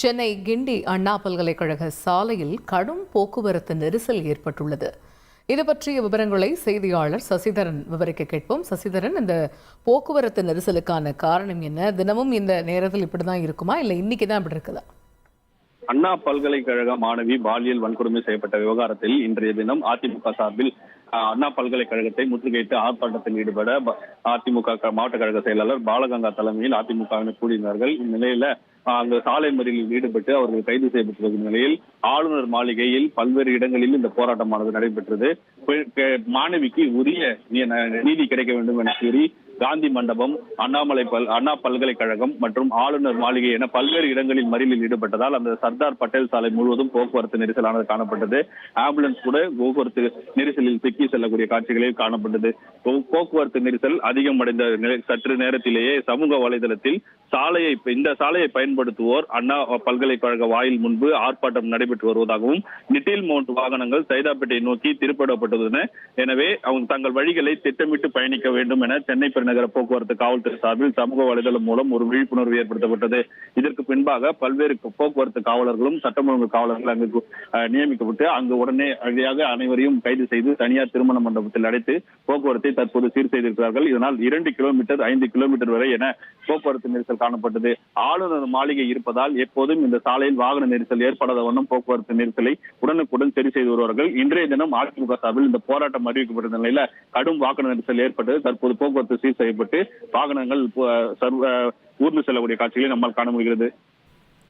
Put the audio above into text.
சென்னை கிண்டி அண்ணா பல்கலைக்கழக சாலையில் கடும் போக்குவரத்து நெரிசல் ஏற்பட்டுள்ளது. இது பற்றிய விவரங்களை செய்தியாளர் சசிதரன் விவரிக்க கேட்போம். சசிதரன், இந்த போக்குவரத்து நெரிசலுக்கான காரணம் என்ன? தினமும் இந்த நேரத்தில் இப்படிதான் இருக்குமா, இல்லை இன்னைக்கு தான் இப்படி இருக்குதா? அண்ணா பல்கலைக்கழக மாணவி பாலியல் வன்கொடுமை செய்யப்பட்ட விவகாரத்தில் இன்றைய தினம் அதிமுக சார்பில் அண்ணா பல்கலைக்கழகத்தை முற்றுகையிட்டு ஆர்ப்பாட்டத்தில் ஈடுபட அதிமுக மாவட்ட கழக செயலாளர் பாலகங்கா தலைமையில் அதிமுகவினர் கூடினார்கள். இந்நிலையில அங்கு சாலை மறியலில் ஈடுபட்டு அவர்கள் கைது செய்யப்பட்டிருக்கும் நிலையில் ஆளுநர் மாளிகையில் பல்வேறு இடங்களில் இந்த போராட்டமானது நடைபெற்றது. மாணவிக்கு உரிய நீதி கிடைக்க வேண்டும் என கூறி காந்தி மண்டபம், அண்ணா பல்கலைக்கழகம் மற்றும் ஆளுநர் மாளிகை என பல்வேறு இடங்களில் மறியலில் ஈடுபட்டதால் அந்த சர்தார் பட்டேல் சாலை முழுவதும் போக்குவரத்து நெரிசலானது காணப்பட்டது. ஆம்புலன்ஸ் கூட போக்குவரத்து நெரிசலில் சிக்கி செல்லக்கூடிய காட்சிகளில் காணப்பட்டது. போக்குவரத்து நெரிசல் அதிகமடைந்த சற்று நேரத்திலேயே சமூக வலைதளத்தில் இந்த சாலையை பயன்படுத்துவோர் அண்ணா பல்கலைக்கழக வாயில் முன்பு ஆர்ப்பாட்டம் நடைபெற்று வருவதாகவும் நிட்டில் மவுண்ட் வாகனங்கள் சைதாப்பேட்டை நோக்கி திருப்பிடப்பட்டுள்ளன, எனவே அவங்க தங்கள் வழிகளை திட்டமிட்டு பயணிக்க வேண்டும் என சென்னை பெருநகர போக்குவரத்து காவல்துறை சார்பில் சமூக வலைதளம் மூலம் ஒரு விழிப்புணர்வு ஏற்படுத்தப்பட்டது. இதற்கு பின்பாக பல்வேறு போக்குவரத்து காவலர்களும் சட்டம் ஒழுங்கு காவலர்கள் அங்கு நியமிக்கப்பட்டு அங்கு உடனே அனைவரையும் கைது செய்து தனியார் திருமண மண்டபத்தில் அடைத்து போக்குவரத்தை தற்போது சீர் செய்திருக்கிறார்கள். இதனால் 2 கிலோமீட்டர் 5 கிலோமீட்டர் வரை என போக்குவரத்து நெரிசல் காணப்பட்டது. ஆளுநர் மாளிகை இருப்பதால் எப்போதும் இந்த சாலையில் வாகன நெரிசல் ஏற்படாத வண்ணம் போக்குவரத்து நெரிசலை உடனுக்குடன் சரி செய்து வருவார்கள். இன்றைய தினம் அதிமுக சார்பில் இந்த போராட்டம் அறிவிக்கப்பட்ட நிலையில கடும் வாகன நெரிசல் ஏற்பட்டது. தற்போது போக்குவரத்து சீர் செய்யப்பட்டு வாகனங்கள் ஊர்ந்து செல்லக்கூடிய காட்சிகளை நம்மால் காண முடிகிறது.